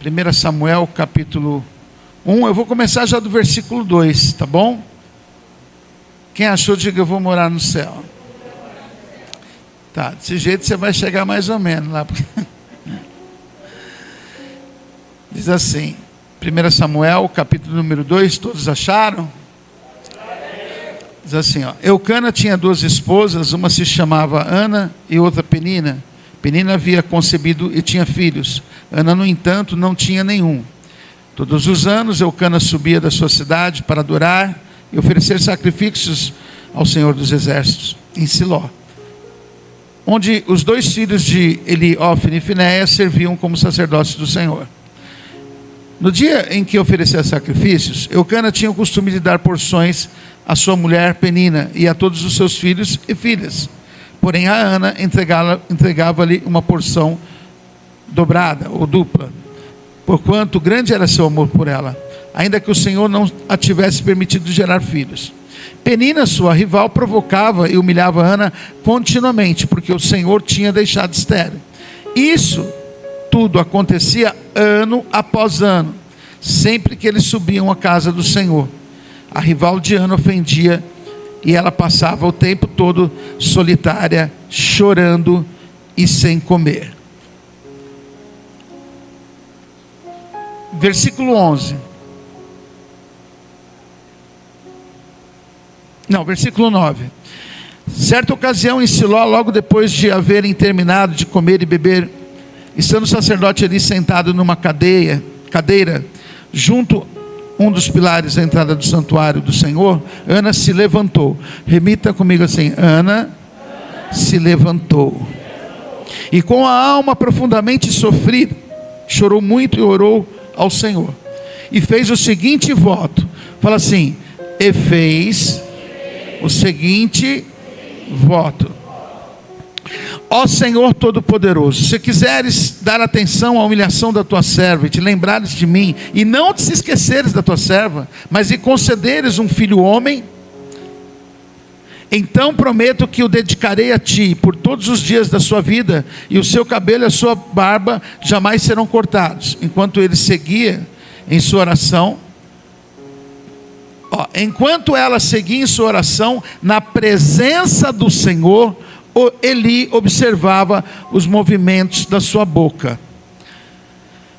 1 Samuel capítulo 1, eu vou começar já do versículo 2, tá bom? Quem achou, diga: eu vou morar no céu. Tá, desse jeito você vai chegar mais ou menos lá. Diz assim, 1 Samuel capítulo número 2, todos acharam? Diz assim, ó: Eucana tinha 2 esposas, uma se chamava Ana e outra Penina. Penina havia concebido e tinha filhos. Ana, no entanto, não tinha nenhum. Todos os anos Eucana subia da sua cidade para adorar e oferecer sacrifícios ao Senhor dos Exércitos, em Siló, onde os 2 filhos de Eli, Ofni e Finéias serviam como sacerdotes do Senhor. No dia em que oferecia sacrifícios, Eucana tinha o costume de dar porções à sua mulher Penina e a todos os seus filhos e filhas. Porém a Ana entregava-lhe uma porção dobrada ou dupla, porquanto grande era seu amor por ela, ainda que o Senhor não a tivesse permitido gerar filhos. Penina, sua rival, provocava e humilhava Ana continuamente, porque o Senhor tinha deixado estéril. Isso tudo acontecia ano após ano, sempre que eles subiam à casa do Senhor. A rival de Ana ofendia, e ela passava o tempo todo solitária, chorando e sem comer. Versículo 11. Não, versículo 9. Certa ocasião em Siló, logo depois de haverem terminado de comer e beber, estando o sacerdote ali sentado numa cadeira, junto um dos pilares da entrada do santuário do Senhor, Ana se levantou. Repita comigo assim: Ana se levantou. E com a alma profundamente sofrida, chorou muito e orou ao Senhor. E fez o seguinte voto. Fala assim: e fez o seguinte voto: ó Senhor Todo-Poderoso, se quiseres dar atenção à humilhação da tua serva e te lembrares de mim, e não te esqueceres da tua serva, mas e concederes um filho homem, então prometo que o dedicarei a ti por todos os dias da sua vida, e o seu cabelo e a sua barba jamais serão cortados. Enquanto ele seguia em sua oração, enquanto ela seguia em sua oração, na presença do Senhor, Eli observava os movimentos da sua boca.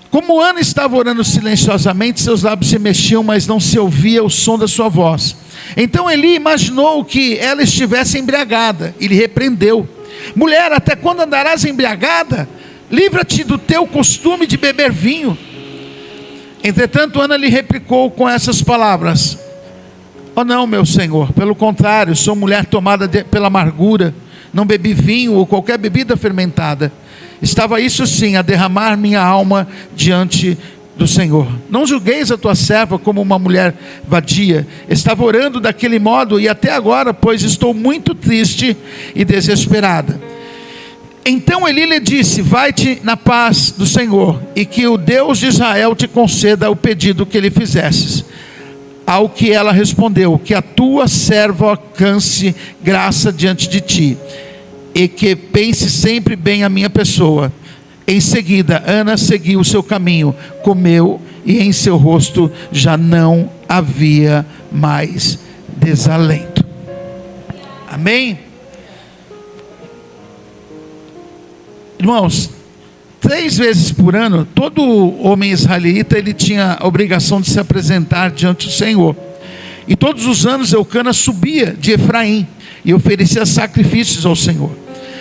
Como Ana estava orando silenciosamente, seus lábios se mexiam, mas não se ouvia o som da sua voz. Então Eli imaginou que ela estivesse embriagada e lhe repreendeu: mulher, até quando andarás embriagada? Livra-te do teu costume de beber vinho. Entretanto Ana lhe replicou com essas palavras: oh não, meu senhor, pelo contrário, sou mulher tomada pela amargura. Não bebi vinho ou qualquer bebida fermentada. Estava isso sim a derramar minha alma diante do Senhor. Não julgueis a tua serva como uma mulher vadia. Estava orando daquele modo e até agora, pois estou muito triste e desesperada. Então Eli lhe disse: vai-te na paz do Senhor, e que o Deus de Israel te conceda o pedido que lhe fizesses. Ao que ela respondeu: que a tua serva alcance graça diante de ti, e que pense sempre bem a minha pessoa. Em seguida Ana seguiu o seu caminho, comeu, e em seu rosto já não havia mais desalento. Amém? Irmãos, 3 vezes por ano, todo homem israelita, ele tinha a obrigação de se apresentar diante do Senhor. E todos os anos Eucana subia de Efraim e oferecia sacrifícios ao Senhor.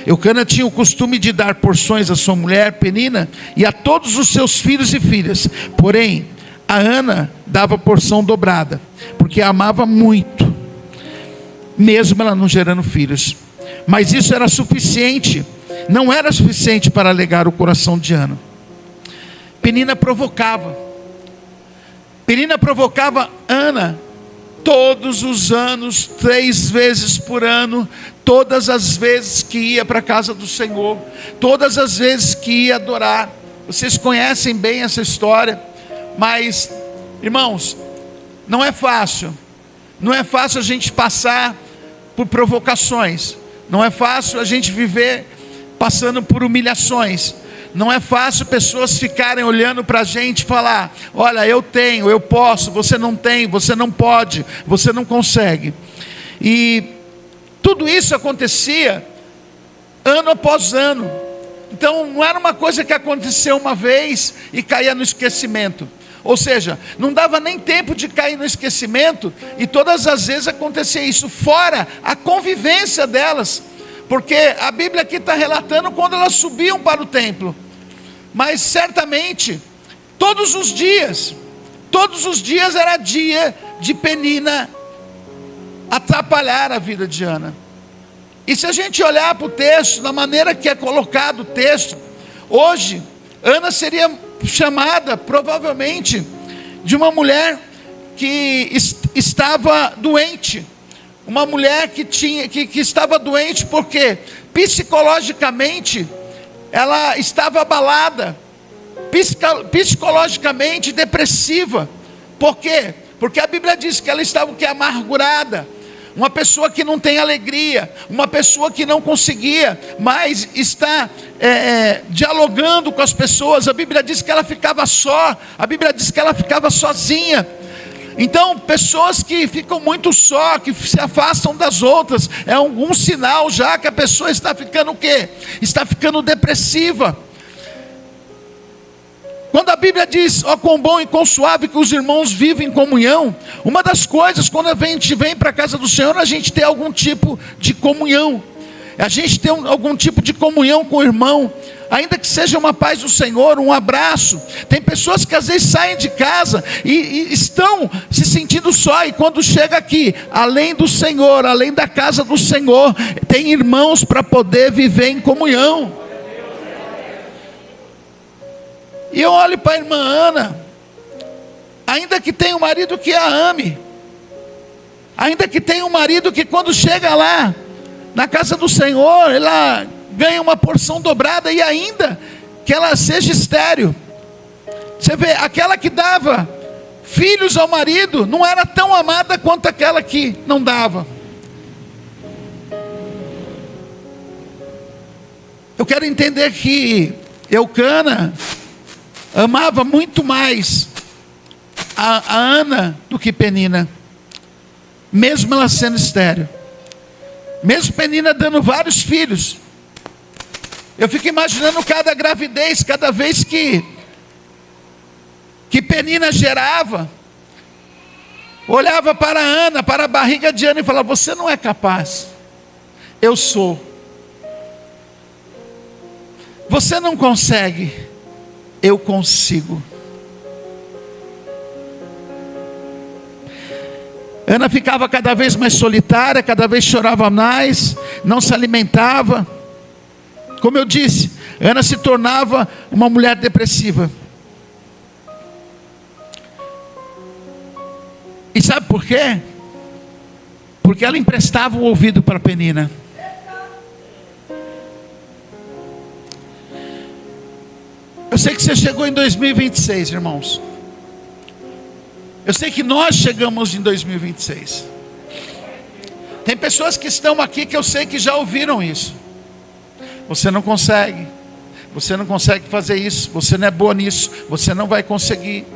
Eucana tinha o costume de dar porções à sua mulher Penina e a todos os seus filhos e filhas. Porém, a Ana dava porção dobrada, porque a amava muito, mesmo ela não gerando filhos. Mas isso era suficiente. Não era suficiente para alegar o coração de Ana. Penina provocava Ana todos os anos, 3 vezes por ano, todas as vezes que ia para a casa do Senhor, todas as vezes que ia adorar. Vocês conhecem bem essa história, mas, irmãos, não é fácil a gente passar por provocações, não é fácil a gente viver passando por humilhações, Não é fácil pessoas ficarem olhando para a gente e falar: olha, eu tenho, eu posso, você não tem, você não pode, você não consegue. E tudo isso acontecia ano após ano. Então não era uma coisa que aconteceu uma vez e caía no esquecimento. Ou seja, não dava nem tempo de cair no esquecimento, e todas as vezes acontecia isso, fora a convivência delas. Porque a Bíblia aqui está relatando quando elas subiam para o templo. Mas certamente, todos os dias era dia de Penina atrapalhar a vida de Ana. E se a gente olhar para o texto, da maneira que é colocado o texto, hoje, Ana seria chamada, provavelmente, de uma mulher que estava doente. Uma mulher que estava doente porque psicologicamente ela estava abalada, psicologicamente depressiva. Por quê? Porque a Bíblia diz que ela estava amargurada, uma pessoa que não tem alegria, uma pessoa que não conseguia mais estar dialogando com as pessoas. A Bíblia diz que ela ficava só, a Bíblia diz que ela ficava sozinha. Então, pessoas que ficam muito só, que se afastam das outras, é algum sinal já que a pessoa está ficando o quê? Está ficando depressiva. Quando a Bíblia diz: ó, quão bom e quão suave que os irmãos vivem em comunhão, uma das coisas, quando a gente vem para a casa do Senhor, a gente tem algum tipo de comunhão. A gente tem algum tipo de comunhão com o irmão, ainda que seja uma paz do Senhor, um abraço. Tem pessoas que às vezes saem de casa e estão se sentindo só, e quando chega aqui, além do Senhor, além da casa do Senhor, tem irmãos para poder viver em comunhão. E eu olho para a irmã Ana, ainda que tenha um marido que a ame, ainda que tenha um marido que quando chega lá na casa do Senhor, ela ganha uma porção dobrada, e ainda que ela seja estéril. Você vê, aquela que dava filhos ao marido não era tão amada quanto aquela que não dava. Eu quero entender que Eucana amava muito mais a Ana do que Penina, mesmo ela sendo estéril, mesmo Penina dando vários filhos. Eu fico imaginando cada gravidez, cada vez que Penina gerava, olhava para Ana, para a barriga de Ana, e falava: você não é capaz, eu sou. Você não consegue, eu consigo. Ana ficava cada vez mais solitária, cada vez chorava mais, não se alimentava. Como eu disse, Ana se tornava uma mulher depressiva. E sabe por quê? Porque ela emprestava o ouvido para Penina. Eu sei que você chegou em 2026, irmãos. Eu sei que nós chegamos em 2026. Tem pessoas que estão aqui que eu sei que já ouviram isso. Você não consegue. Você não consegue fazer isso. Você não é boa nisso. Você não vai conseguir.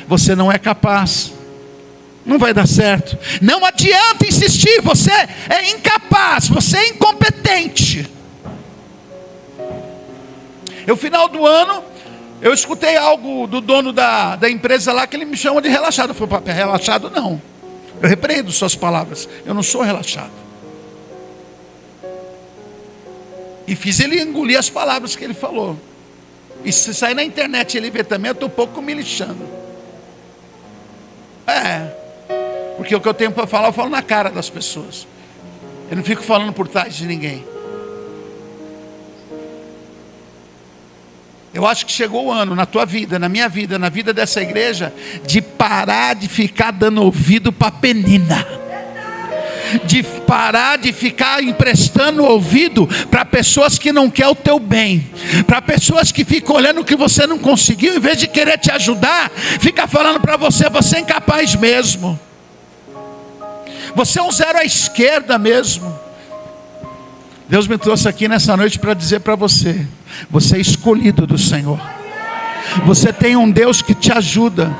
Você não é capaz. Não vai dar certo. Não adianta insistir. Você é incapaz. Você é incompetente. No final do ano, eu escutei algo do dono da empresa lá, que ele me chama de relaxado. Eu falei: papai, relaxado não. Eu repreendo suas palavras. Eu não sou relaxado. E fiz ele engolir as palavras que ele falou. E se sair na internet ele ver também, eu estou um pouco me lixando. Porque o que eu tenho para falar, eu falo na cara das pessoas. Eu não fico falando por trás de ninguém. Eu acho que chegou o ano na tua vida, na minha vida, na vida dessa igreja, de parar de ficar dando ouvido para Penina, de parar de ficar emprestando ouvido para pessoas que não querem o teu bem, para pessoas que ficam olhando o que você não conseguiu, em vez de querer te ajudar, fica falando para você: você é incapaz mesmo, você é um zero à esquerda mesmo. Deus me trouxe aqui nessa noite para dizer para você: você é escolhido do Senhor. Você tem um Deus que te ajuda.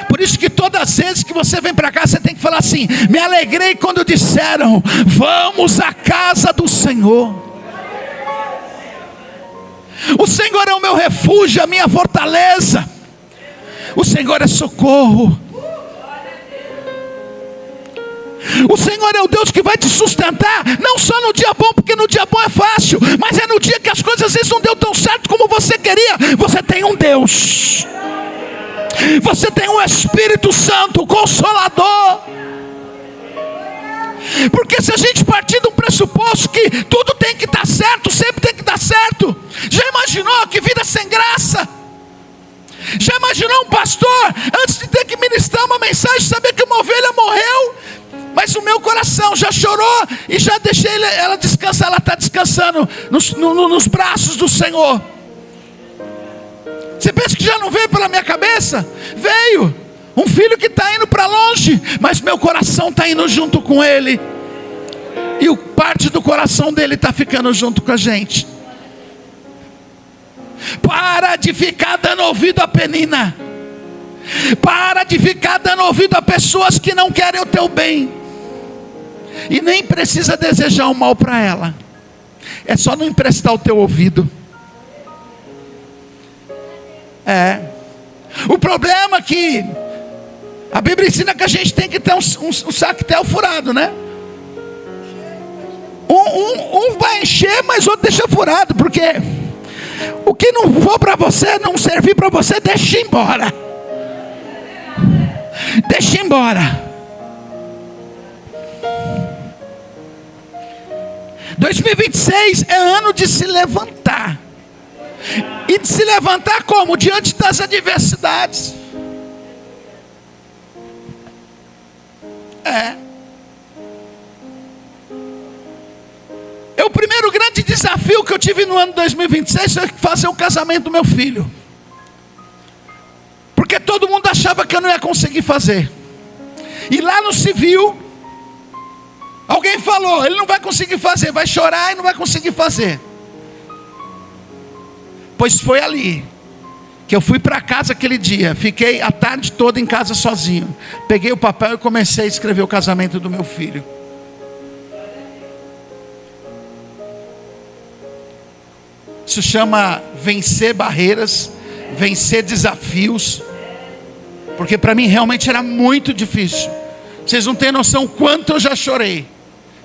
Por isso que todas as vezes que você vem para cá, você tem que falar assim: me alegrei quando disseram, vamos à casa do Senhor. O Senhor é o meu refúgio, a minha fortaleza. O Senhor é socorro. O Senhor é o Deus que vai te sustentar, não só no dia bom, porque no dia bom é fácil, mas é no dia que as coisas às vezes não deu tão certo como você queria. Você tem um Deus, você tem um Espírito Santo, Consolador. Porque se a gente partir de um pressuposto que tudo tem que dar certo, sempre tem que dar certo, já imaginou que vida sem graça? Já imaginou um pastor, antes de ter que ministrar uma mensagem, saber que uma ovelha morreu, mas o meu coração já chorou e já deixei ela descansar. Ela está descansando nos braços do Senhor. Você pensa que já não veio pela minha cabeça? Veio. Um filho que está indo para longe, mas meu coração está indo junto com ele, e o parte do coração dele está ficando junto com a gente. Para de ficar dando ouvido a Penina. Para de ficar dando ouvido a pessoas que não querem o teu bem, e nem precisa desejar o mal para ela. É só não emprestar o teu ouvido. O problema é que a Bíblia ensina que a gente tem que ter um sactel furado, né? Um vai encher, mas outro deixa furado, porque o que não for para você, não servir para você, deixa embora. Deixa embora. 2026 é ano de se levantar. E de se levantar como? Diante das adversidades. O primeiro grande desafio que eu tive no ano 2026 foi fazer o casamento do meu filho. Porque todo mundo achava que eu não ia conseguir fazer. E lá no civil, alguém falou: ele não vai conseguir fazer, vai chorar e não vai conseguir fazer. Pois foi ali que eu fui para casa aquele dia. Fiquei a tarde toda em casa sozinho. Peguei o papel e comecei a escrever o casamento do meu filho. Isso chama vencer barreiras, vencer desafios. Porque para mim realmente era muito difícil. Vocês não têm noção quanto eu já chorei.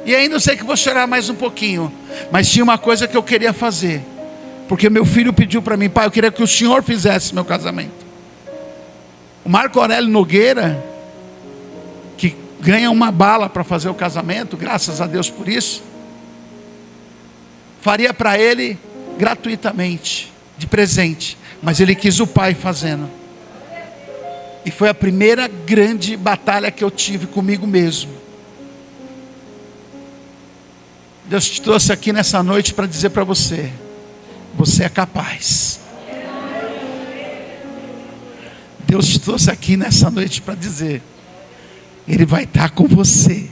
E ainda eu sei que vou chorar mais um pouquinho. Mas tinha uma coisa que eu queria fazer. Porque meu filho pediu para mim: pai, eu queria que o senhor fizesse meu casamento. O Marco Aurélio Nogueira, que ganha uma bala para fazer o casamento, graças a Deus por isso, faria para ele gratuitamente, de presente. Mas ele quis o pai fazendo. E foi a primeira grande batalha que eu tive comigo mesmo. Deus te trouxe aqui nessa noite para dizer para você: você é capaz. Deus te trouxe aqui nessa noite para dizer: Ele vai estar com você.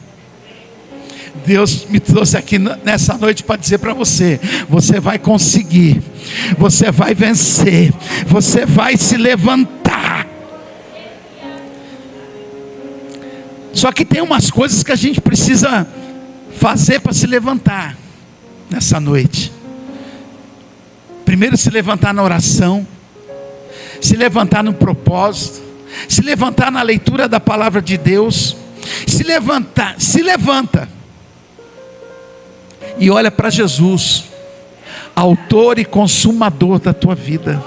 Deus me trouxe aqui nessa noite para dizer para você: você vai conseguir, você vai vencer, você vai se levantar. Só que tem umas coisas que a gente precisa fazer para se levantar nessa noite. Primeiro, se levantar na oração, se levantar no propósito, se levantar na leitura da palavra de Deus. Se levanta e olha para Jesus, autor e consumador da tua vida.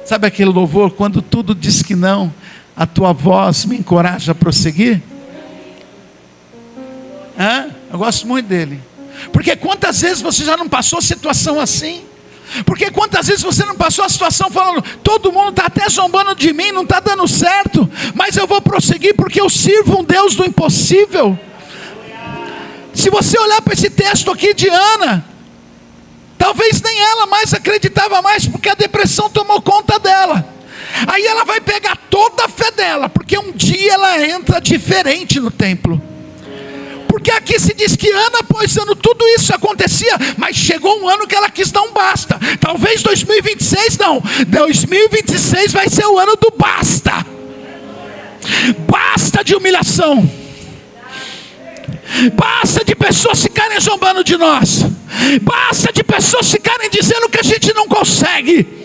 Sabe aquele louvor: quando tudo diz que não, a tua voz me encoraja a prosseguir? Eu gosto muito dele. Porque quantas vezes você já não passou situação assim? Porque quantas vezes você não passou a situação falando: todo mundo está até zombando de mim, não está dando certo, mas eu vou prosseguir porque eu sirvo um Deus do impossível. Se você olhar para esse texto aqui de Ana, talvez nem ela mais acreditava mais, porque a depressão tomou conta dela. Aí ela vai pegar toda a fé dela, porque um dia ela entra diferente no templo. Porque aqui se diz que ano após ano tudo isso acontecia, mas chegou um ano que ela quis dar um basta. Talvez 2026 não, 2026 vai ser o ano do basta. Basta de humilhação. Basta de pessoas ficarem zombando de nós. Basta de pessoas ficarem dizendo que a gente não consegue.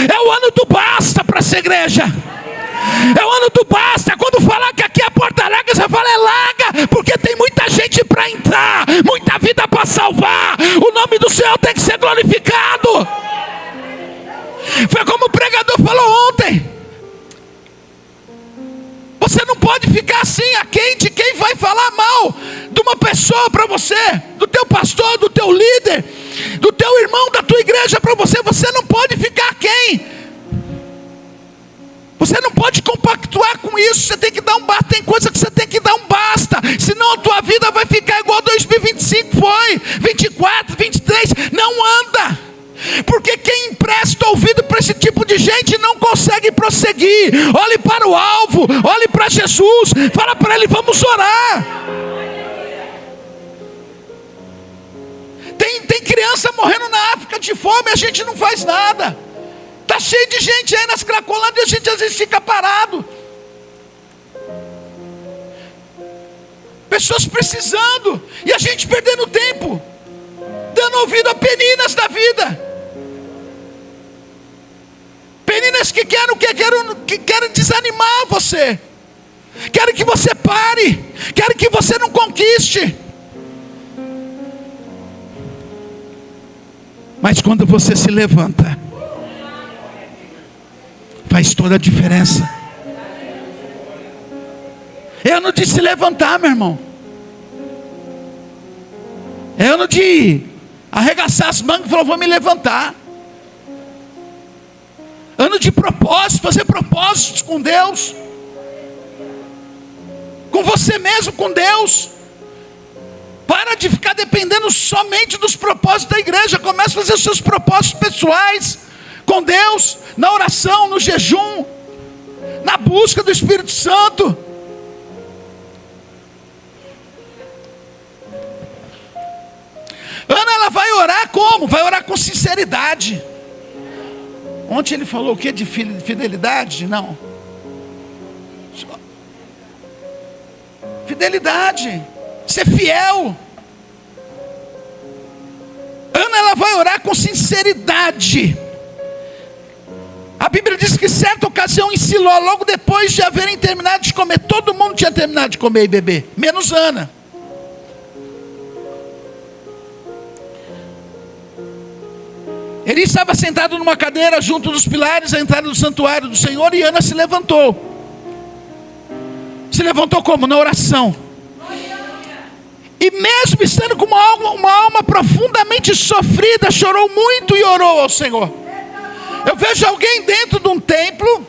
É o ano do basta para essa igreja. É o ano do basta. Quando falar que aqui é a porta larga, você fala é larga, porque tem muita gente para entrar, muita vida para salvar. O nome do Senhor tem que ser glorificado. Foi como o pregador falou ontem. Você não pode ficar assim aquém de quem vai falar mal de uma pessoa para você, do teu pastor, do teu líder, do teu irmão, da tua igreja para você. Você não pode ficar aquém. Você não pode compactuar com isso. Você tem que dar um basta. Tem coisa que você tem que dar um basta, senão a tua vida vai ficar igual 2025 foi, 24, 23, não anda. Porque quem empresta ouvido para esse tipo de gente não consegue prosseguir. Olhe para o alvo, olhe para Jesus, fala para ele, vamos orar. Tem criança morrendo na África de fome, a gente não faz nada. Está cheio de gente aí nas Cracolândias e a gente às vezes fica parado. Pessoas precisando e a gente perdendo tempo, dando ouvido a peninas da vida. Peninas que querem desanimar você, querem que você pare, querem que você não conquiste. Mas quando você se levanta, faz toda a diferença. É ano de se levantar, meu irmão. É ano de arregaçar as mangas e falar, vou me levantar. Ano de propósito, fazer propósitos com Deus, com você mesmo, com Deus. Para de ficar dependendo somente dos propósitos da igreja. Comece a fazer os seus propósitos pessoais com Deus, na oração, no jejum, na busca do Espírito Santo. Ana, ela vai orar como? Vai orar com sinceridade. Ontem ele falou o que de fidelidade? Não. Fidelidade. Ser fiel. Ana, ela vai orar com sinceridade. A Bíblia diz que certa ocasião em Siló, logo depois de haverem terminado de comer, todo mundo tinha terminado de comer e beber, menos Ana. Ele estava sentado numa cadeira junto dos pilares à entrada do santuário do Senhor, e Ana se levantou. Se levantou como? Na oração. E mesmo estando com uma alma profundamente sofrida, chorou muito e orou ao Senhor. Eu vejo alguém dentro de um templo,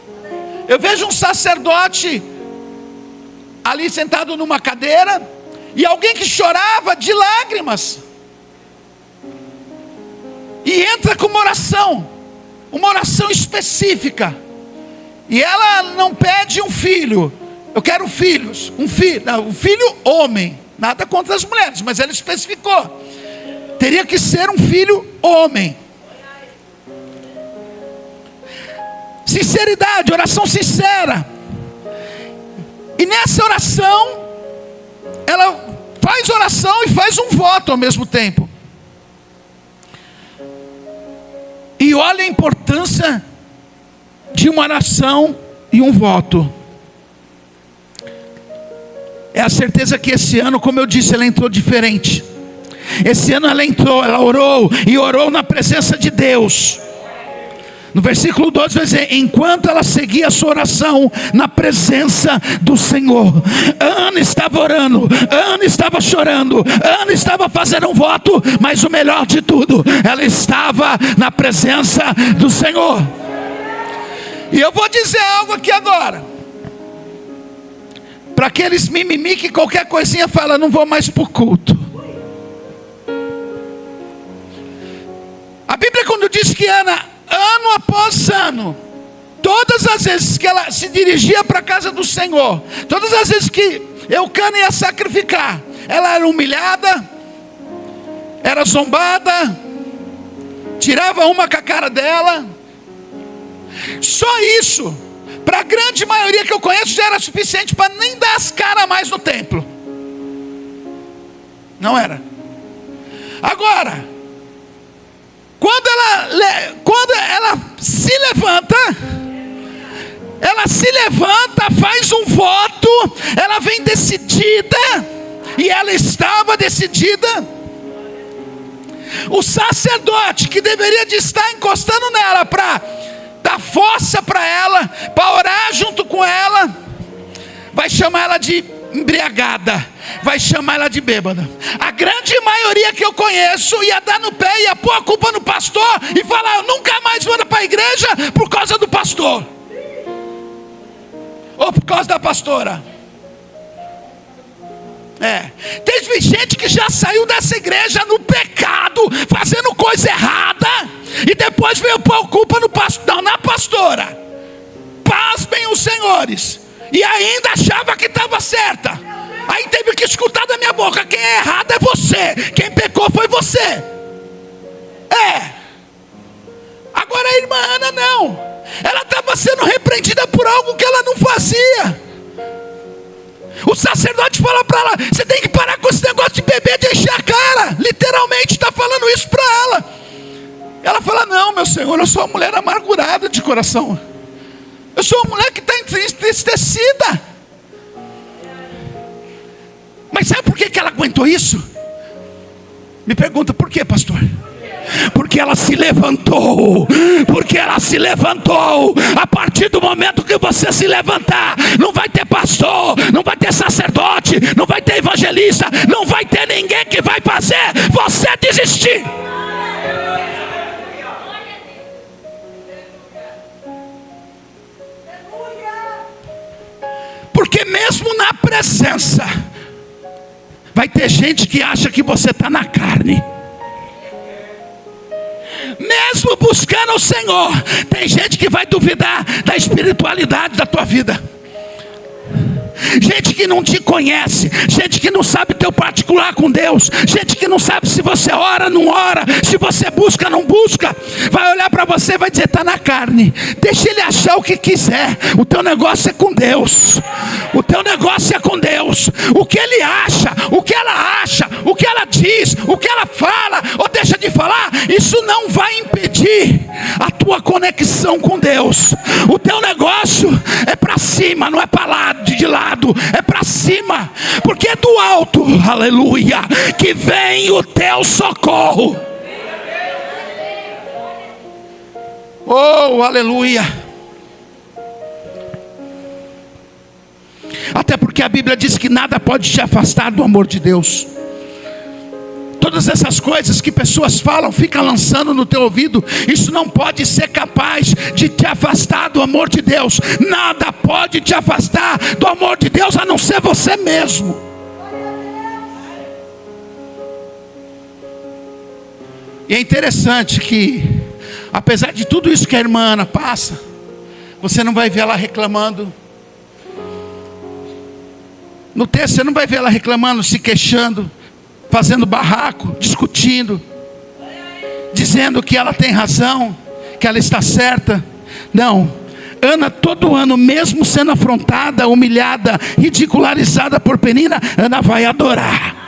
eu vejo um sacerdote ali sentado numa cadeira, e alguém que chorava de lágrimas. E entra com uma oração específica. E ela não pede um filho. Eu quero filhos, um filho homem. Nada contra as mulheres, mas ela especificou. Teria que ser um filho homem. Sinceridade, oração sincera. E nessa oração, ela faz oração e faz um voto ao mesmo tempo. E olha a importância de uma oração e um voto. É a certeza que esse ano, como eu disse, ela entrou diferente. Esse ano ela orou e orou na presença de Deus. No versículo 12 vai dizer, enquanto ela seguia a sua oração na presença do Senhor, Ana estava orando, Ana estava chorando, Ana estava fazendo um voto, mas o melhor de tudo, ela estava na presença do Senhor. E eu vou dizer algo aqui agora, para aqueles mimimi que qualquer coisinha fala, não vou mais para o culto. A Bíblia quando diz que Ana, ano após ano, todas as vezes que ela se dirigia para a casa do Senhor, todas as vezes que Eucana ia sacrificar, ela era humilhada, era zombada, tirava uma com a cara dela. Só isso, para a grande maioria que eu conheço, já era suficiente para nem dar as caras mais no templo. Não era. Agora, quando ela se levanta, faz um voto, ela vem decidida, e ela estava decidida. O sacerdote que deveria de estar encostando nela para dar força para ela, para orar junto com ela, vai chamar ela de embriagada, vai chamar ela de bêbada. A grande maioria que eu conheço ia dar no pé, ia pôr a culpa no pastor e falar: eu nunca mais vou para a igreja por causa do pastor, ou por causa da pastora. Teve gente que já saiu dessa igreja no pecado, fazendo coisa errada, e depois veio pôr a culpa no pastor, não, na pastora. Pasmem os senhores, e ainda achava que estava certa. Aí teve que escutar da minha boca: quem é errado é você, quem pecou foi você. Agora a irmã Ana não, ela estava sendo repreendida por algo que ela não fazia. O sacerdote fala para ela: você tem que parar com esse negócio de beber, de encher a cara. Literalmente está falando isso para ela. Ela fala: não, meu senhor, eu sou uma mulher amargurada de coração, eu sou uma mulher que está entristecida. Mas sabe por que ela aguentou isso? Me pergunta: por quê, pastor? Porque ela se levantou. Porque ela se levantou. A partir do momento que você se levantar, não vai ter pastor, não vai ter sacerdote, não vai ter evangelista, não vai ter ninguém que vai fazer você desistir. Porque mesmo na presença, vai ter gente que acha que você está na carne. Mesmo buscando o Senhor, tem gente que vai duvidar da espiritualidade da tua vida. Gente que não te conhece, gente que não sabe teu particular com Deus, gente que não sabe se você ora, não ora, se você busca, não busca, vai olhar para você e vai dizer: está na carne. Deixa ele achar o que quiser, o teu negócio é com Deus. O teu negócio é com Deus. O que ele acha, o que ela acha, o que ela diz, o que ela fala ou deixa de falar, isso não vai impedir a tua conexão com Deus. O teu negócio é para cima, não é para lá, de lado, é para cima, porque é do alto, aleluia, que vem o teu socorro. Oh, aleluia. Até porque a Bíblia diz que nada pode te afastar do amor de Deus. Todas essas coisas que pessoas falam, ficam lançando no teu ouvido, isso não pode ser capaz de te afastar do amor de Deus. Nada pode te afastar do amor de Deus, a não ser você mesmo. E é interessante que, apesar de tudo isso que a irmã Ana passa, você não vai ver ela reclamando. No texto você não vai ver ela reclamando, se queixando, fazendo barraco, discutindo, dizendo que ela tem razão, que ela está certa. Não, Ana todo ano, mesmo sendo afrontada, humilhada, ridicularizada por Penina, Ana vai adorar.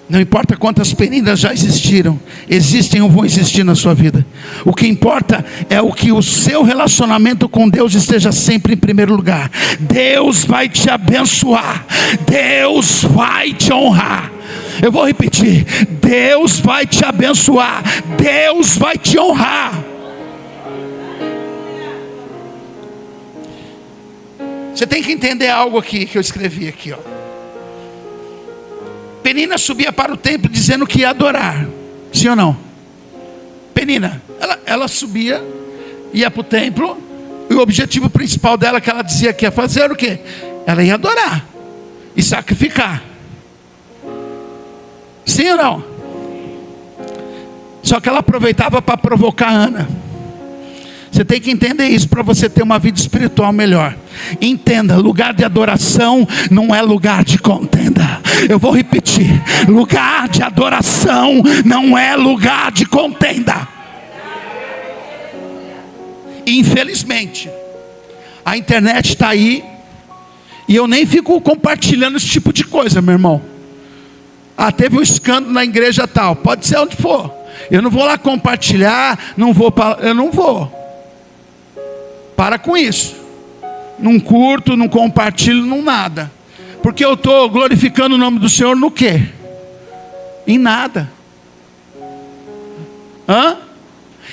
Não importa quantas Peninas já existiram, existem ou vão existir na sua vida. O que importa é o que o seu relacionamento com Deus esteja sempre em primeiro lugar. Deus vai te abençoar, Deus vai te honrar. Eu vou repetir: Deus vai te abençoar, Deus vai te honrar. Você tem que entender algo aqui que eu escrevi aqui, ó. Penina subia para o templo dizendo que ia adorar. Sim ou não? Penina, ela subia, ia para o templo, e o objetivo principal dela, que ela dizia que ia fazer, era o quê? Ela ia adorar e sacrificar. Sim ou não? Só que ela aproveitava para provocar Ana. Você tem que entender isso para você ter uma vida espiritual melhor. Entenda, lugar de adoração não é lugar de contenda. Eu vou repetir, lugar de adoração não é lugar de contenda. Infelizmente, a internet está aí, e eu nem fico compartilhando esse tipo de coisa, meu irmão. Teve um escândalo na igreja tal, pode ser onde for, eu não vou lá compartilhar, eu não vou. Para com isso. Não curto, não compartilho, não nada. Porque eu estou glorificando o nome do Senhor no quê? Em nada.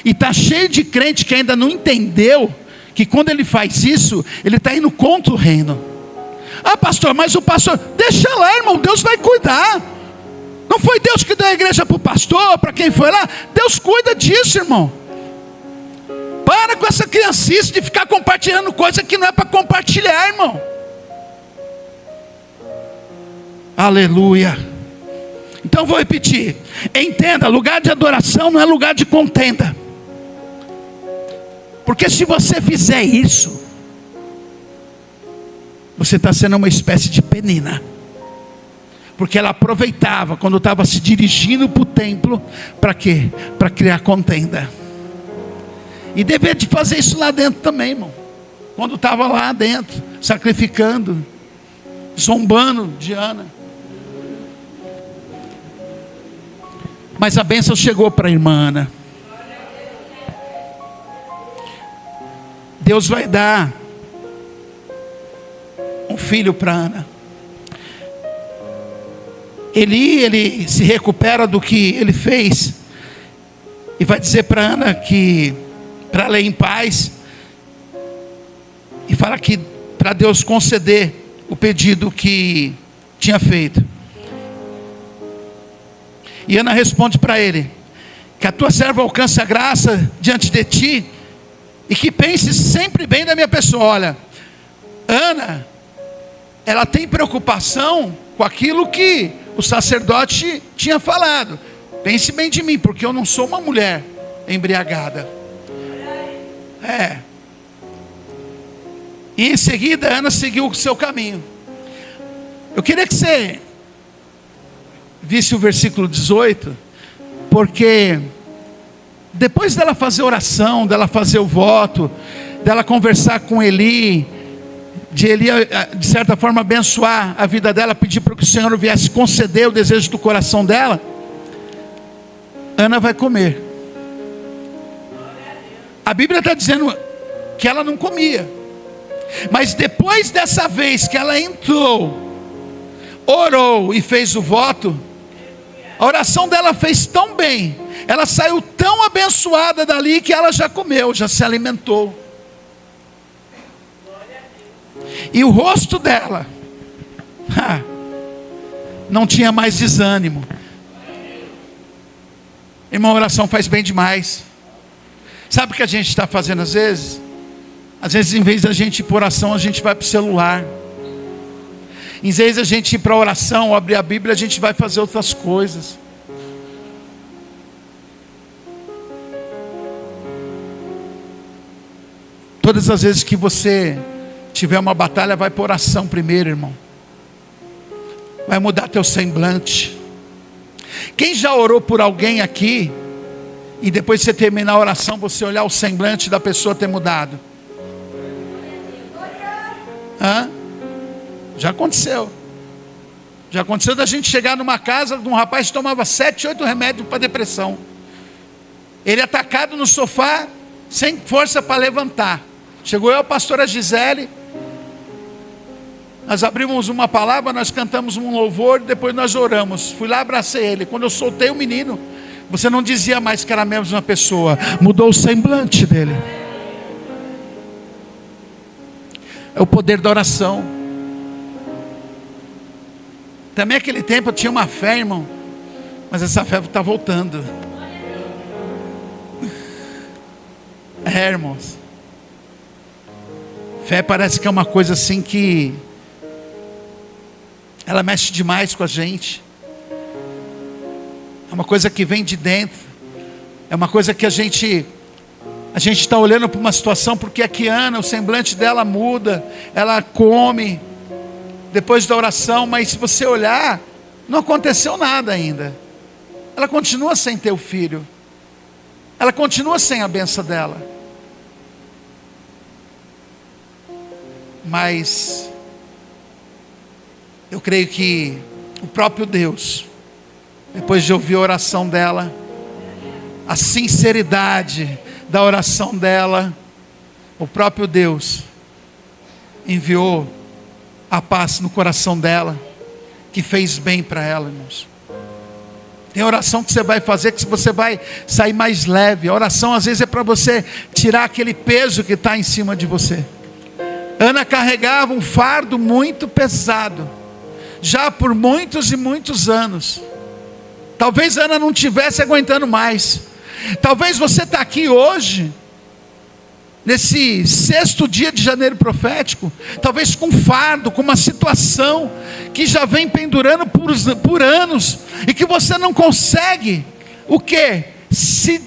E está cheio de crente que ainda não entendeu que quando ele faz isso, ele está indo contra o reino. Pastor, mas o pastor, deixa lá, irmão, Deus vai cuidar. Não foi Deus que deu a igreja para o pastor, para quem foi lá? Deus cuida disso, irmão. Para com essa criancice de ficar compartilhando coisa que não é para compartilhar, irmão. Aleluia. Então vou repetir. Entenda, lugar de adoração não é lugar de contenda. Porque se você fizer isso, você está sendo uma espécie de Penina. Porque ela aproveitava quando estava se dirigindo para o templo. Para quê? Para criar contenda. E deveria de fazer isso lá dentro também, irmão. Quando estava lá dentro, sacrificando, zombando de Ana. Mas a bênção chegou para a irmã Ana. Deus vai dar um filho para Ana. Ele se recupera do que ele fez. E vai dizer para Ana que para ela ir em paz, e fala que para Deus conceder o pedido que tinha feito. E Ana responde para ele: que a tua serva alcance a graça diante de ti, e que pense sempre bem da minha pessoa. Olha, Ana, ela tem preocupação com aquilo que o sacerdote tinha falado. Pense bem de mim, porque eu não sou uma mulher embriagada. E em seguida Ana seguiu o seu caminho. Eu queria que você visse o versículo 18, porque depois dela fazer oração, dela fazer o voto, dela conversar com Eli, de Eli de certa forma abençoar a vida dela, pedir para que o Senhor viesse conceder o desejo do coração dela, Ana vai comer. A Bíblia está dizendo que ela não comia. Mas depois dessa vez que ela entrou, orou e fez o voto, a oração dela fez tão bem, ela saiu tão abençoada dali, que ela já comeu, já se alimentou. E o rosto dela não tinha mais desânimo. Irmão, a oração faz bem demais. Sabe o que a gente está fazendo às vezes? Às vezes, em vez da gente ir para oração, a gente vai para o celular. Em vez da gente ir para a oração, ou abrir a Bíblia, a gente vai fazer outras coisas. Todas as vezes que você tiver uma batalha, vai para oração primeiro, irmão. Vai mudar teu semblante. Quem já orou por alguém aqui, e depois de você terminar a oração, você olhar o semblante da pessoa ter mudado? Já aconteceu. Já aconteceu da gente chegar numa casa de um rapaz que tomava 7, 8 remédios para depressão. Ele atacado no sofá, sem força para levantar. Chegou eu, a pastora Gisele. Nós abrimos uma palavra, nós cantamos um louvor, depois nós oramos. Fui lá, abracei ele. Quando eu soltei o menino, você não dizia mais que era a mesma pessoa, mudou o semblante dele. É o poder da oração. Também naquele tempo eu tinha uma fé, irmão, mas essa fé está voltando. Irmãos, fé parece que é uma coisa assim que ela mexe demais com a gente. É uma coisa que vem de dentro. É uma coisa que a gente A gente está olhando para uma situação, porque aqui Ana, o semblante dela muda, ela come depois da oração, mas se você olhar, não aconteceu nada ainda. Ela continua sem ter o filho, ela continua sem a bênção dela. Mas eu creio que o próprio Deus, depois de ouvir a oração dela, a sinceridade da oração dela, o próprio Deus enviou a paz no coração dela, que fez bem para ela, irmãos. Tem oração que você vai fazer, que você vai sair mais leve. A oração às vezes é para você tirar aquele peso que está em cima de você. Ana carregava um fardo muito pesado, já por muitos e muitos anos. Talvez Ana não estivesse aguentando mais. Talvez você está aqui hoje, nesse 6º dia de janeiro profético, talvez com fardo, com uma situação que já vem pendurando por anos, e que você não consegue, o quê? Se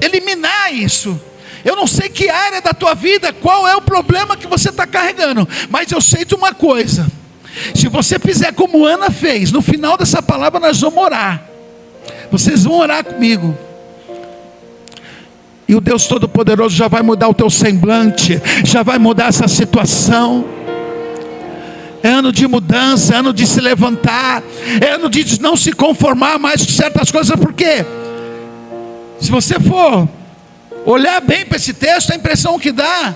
eliminar isso. Eu não sei que área da tua vida, qual é o problema que você está carregando, mas eu sei de uma coisa: se você fizer como Ana fez, no final dessa palavra nós vamos orar. Vocês vão orar comigo, e o Deus Todo-Poderoso já vai mudar o teu semblante, já vai mudar essa situação. É ano de mudança, é ano de se levantar, é ano de não se conformar mais com certas coisas, porque se você for olhar bem para esse texto, a impressão que dá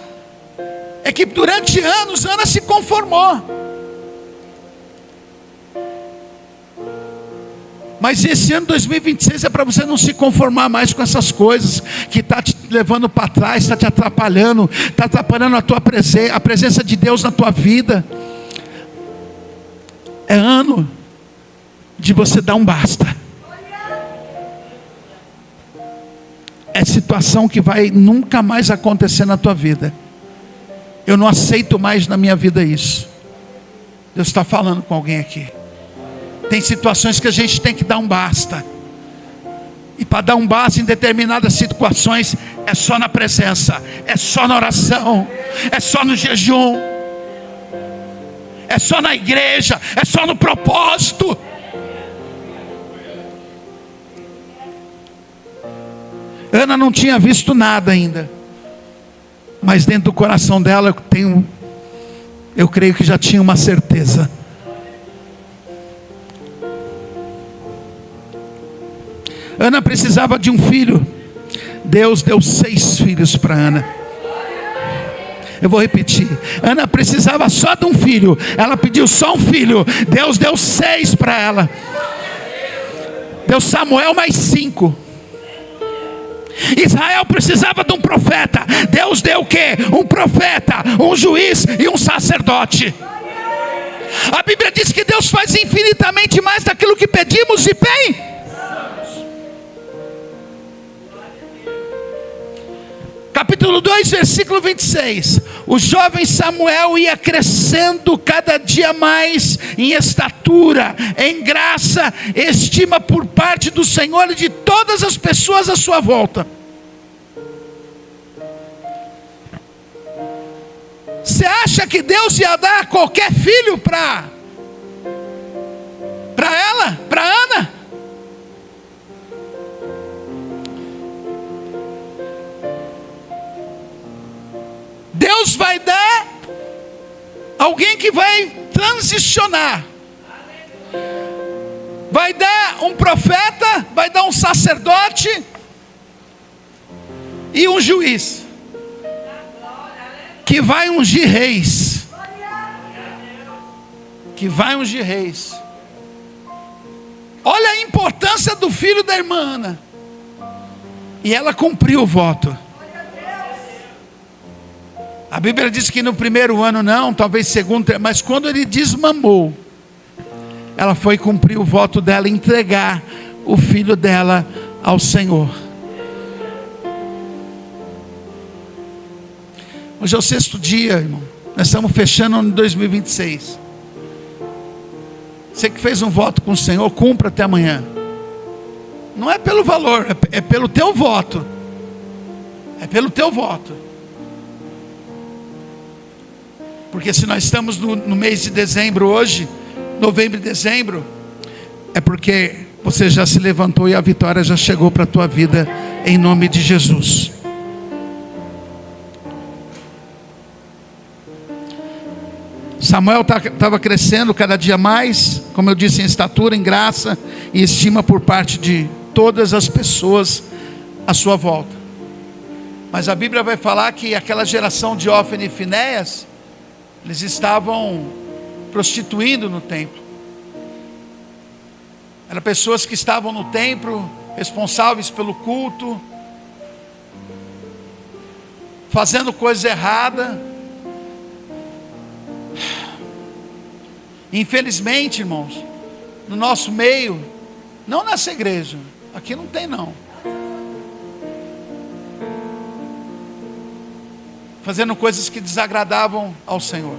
é que durante anos Ana se conformou. Mas esse ano 2026 é para você não se conformar mais com essas coisas que está te levando para trás, está te atrapalhando, está atrapalhando a presença de Deus na tua vida. É ano de você dar um basta. É situação que vai nunca mais acontecer na tua vida. Eu não aceito mais na minha vida isso. Deus está falando com alguém aqui. Tem situações que a gente tem que dar um basta. E para dar um basta em determinadas situações, é só na presença, é só na oração, é só no jejum, é só na igreja, é só no propósito. Ana não tinha visto nada ainda, mas dentro do coração dela eu creio que já tinha uma certeza. Ana precisava de um filho. Deus deu 6 filhos para Ana. Eu vou repetir. Ana precisava só de um filho. Ela pediu só um filho. Deus deu 6 para ela. Deu Samuel mais 5. Israel precisava de um profeta. Deus deu o quê? Um profeta, um juiz e um sacerdote. A Bíblia diz que Deus faz infinitamente mais daquilo que pedimos e bem. Capítulo 2, versículo 26. O jovem Samuel ia crescendo cada dia mais em estatura, em graça, estima por parte do Senhor e de todas as pessoas à sua volta. Você acha que Deus ia dar qualquer filho para ela, para Ana? Deus vai dar alguém que vai transicionar. Vai dar um profeta, vai dar um sacerdote e um juiz, que vai ungir reis. Que vai ungir reis. Olha a importância do filho da irmã Ana. E ela cumpriu o voto. A Bíblia diz que no primeiro ano não, talvez segundo, mas quando ele desmamou, ela foi cumprir o voto dela, entregar o filho dela ao Senhor. Hoje é o 6º dia, irmão. Nós estamos fechando o ano de 2026. Você que fez um voto com o Senhor, cumpra até amanhã. Não é pelo valor, é pelo teu voto. É pelo teu voto. Porque se nós estamos no mês de dezembro hoje, novembro e dezembro, é porque você já se levantou e a vitória já chegou para a tua vida, em nome de Jesus. Samuel estava crescendo cada dia mais, como eu disse, em estatura, em graça e estima por parte de todas as pessoas à sua volta. Mas a Bíblia vai falar que aquela geração de Hófni e Finéias, eles estavam prostituindo no templo. Eram pessoas que estavam no templo, responsáveis pelo culto, fazendo coisa errada. Infelizmente, irmãos, no nosso meio, não nessa igreja, aqui não tem não, fazendo coisas que desagradavam ao Senhor.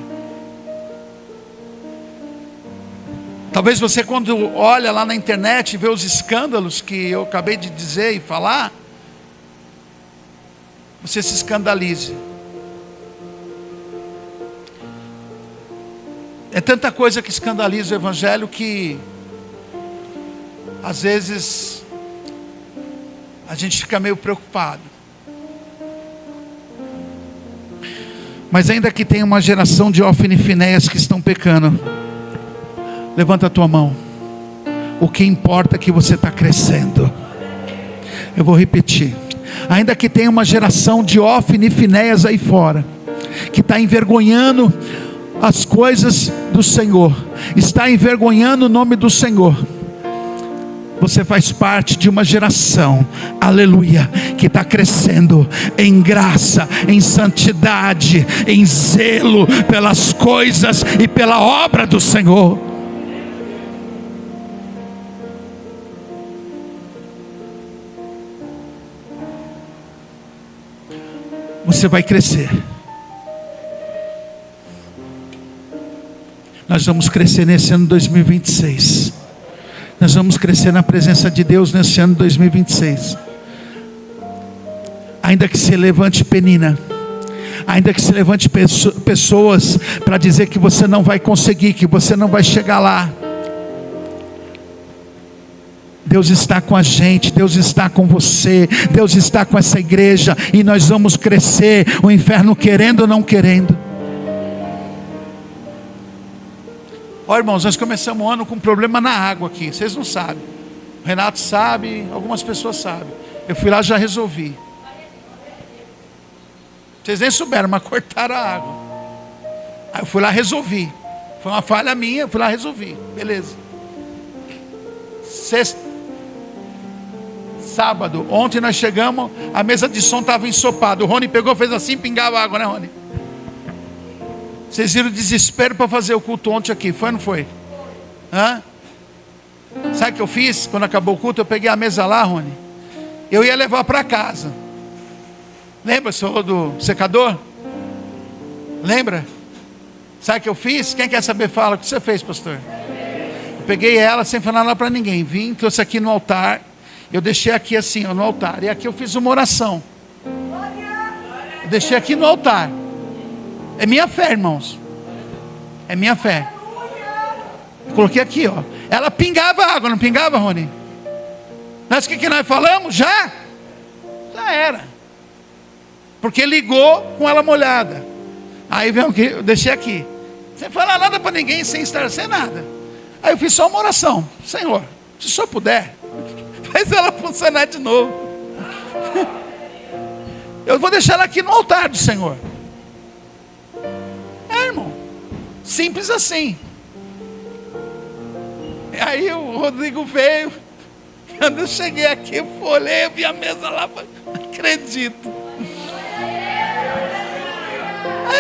Talvez você, quando olha lá na internet e vê os escândalos que eu acabei de dizer e falar, você se escandalize. É tanta coisa que escandaliza o evangelho que às vezes a gente fica meio preocupado. Mas ainda que tenha uma geração de Hófni e Finéias que estão pecando, levanta a tua mão. O que importa é que você está crescendo. Eu vou repetir. Ainda que tenha uma geração de Hófni e Finéias aí fora, que está envergonhando as coisas do Senhor, está envergonhando o nome do Senhor, você faz parte de uma geração, aleluia, que está crescendo em graça, em santidade, em zelo pelas coisas e pela obra do Senhor. Você vai crescer. Nós vamos crescer nesse ano 2026. Nós vamos crescer na presença de Deus nesse ano 2026. Ainda que se levante Penina, ainda que se levante pessoas para dizer que você não vai conseguir, que você não vai chegar lá, Deus está com a gente, Deus está com você, Deus está com essa igreja, e nós vamos crescer, o inferno querendo ou não querendo. Olha, irmãos, nós começamos o ano com um problema na água aqui, vocês não sabem. O Renato sabe, algumas pessoas sabem. Eu fui lá e já resolvi. Vocês nem souberam, mas cortaram a água. Aí eu fui lá e resolvi. Foi uma falha minha, eu fui lá e resolvi. Beleza. Sábado, ontem nós chegamos, a mesa de som estava ensopada. O Rony pegou, fez assim, pingava água, né, Rony? Vocês viram o desespero para fazer o culto ontem aqui, foi ou não foi? Hã? Sabe o que eu fiz? Quando acabou o culto, eu peguei a mesa lá, Rony. Eu ia levar para casa. Lembra, senhor, do secador? Lembra? Sabe o que eu fiz? Quem quer saber, fala. O que você fez, pastor? Eu peguei ela sem falar nada para ninguém. Vim, trouxe aqui no altar. Eu deixei aqui assim, ó, no altar. E aqui eu fiz uma oração. Eu deixei aqui no altar. É minha fé, irmãos. É minha fé. Eu coloquei aqui, ó. Ela pingava água, não pingava, Rony? Mas o que nós falamos? Já era. Porque ligou com ela molhada. Aí vem o que? Eu deixei aqui. Sem falar nada para ninguém, sem estar, sem nada. Aí eu fiz só uma oração. Senhor, se o senhor puder, faz ela funcionar de novo. Eu vou deixar ela aqui no altar do Senhor. Irmão, simples assim. Aí o Rodrigo veio. Quando eu cheguei aqui, eu olhei, eu vi a mesa lá, não acredito.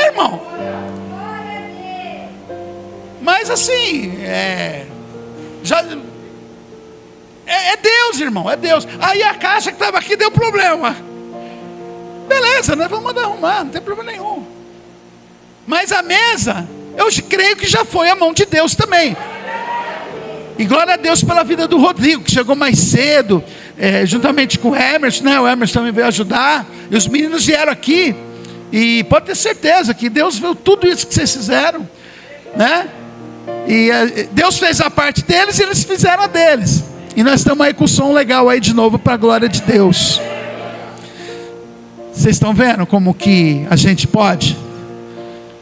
Irmão, mas assim, é Deus, irmão, é Deus. Aí a caixa que estava aqui deu problema. Beleza, nós vamos mandar arrumar, não tem problema nenhum. Mas a mesa, eu creio que já foi a mão de Deus também. E glória a Deus pela vida do Rodrigo, que chegou mais cedo. juntamente com o Emerson, né? O Emerson também veio ajudar, e os meninos vieram aqui, e pode ter certeza que Deus viu tudo isso que vocês fizeram, né? E Deus fez a parte deles e eles fizeram a deles. E nós estamos aí com o som legal aí de novo para a glória de Deus. Vocês estão vendo como que a gente pode?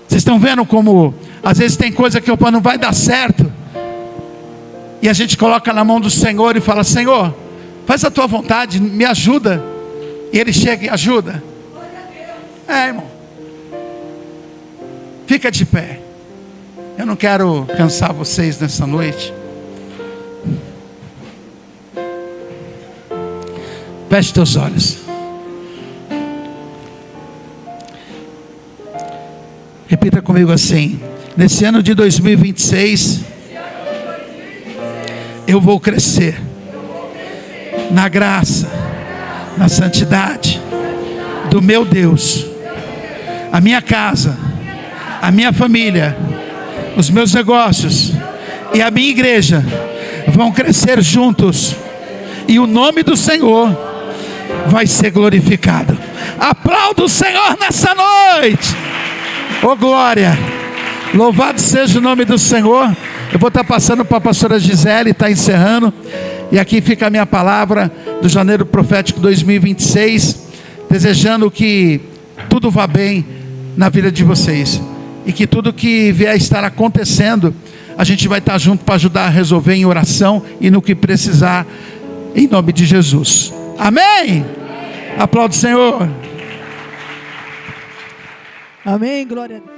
Vocês estão vendo como às vezes tem coisa que não vai dar certo, e a gente coloca na mão do Senhor e fala: Senhor, faz a tua vontade, me ajuda. E Ele chega e ajuda. Irmão, fica de pé. Eu não quero cansar vocês nessa noite. Feche teus olhos. Repita comigo assim: nesse ano de 2026, eu vou crescer na graça, na santidade do meu Deus. A minha casa, a minha família, os meus negócios e a minha igreja vão crescer juntos, e o nome do Senhor vai ser glorificado. Aplauda o Senhor nessa noite. Oh glória, louvado seja o nome do Senhor. Eu vou estar passando para a pastora Gisele, está encerrando, e aqui fica a minha palavra do Janeiro Profético 2026, desejando que tudo vá bem na vida de vocês, e que tudo que vier a estar acontecendo, a gente vai estar junto para ajudar a resolver em oração e no que precisar, em nome de Jesus. Amém? Aplaude o Senhor. Amém, glória a Deus.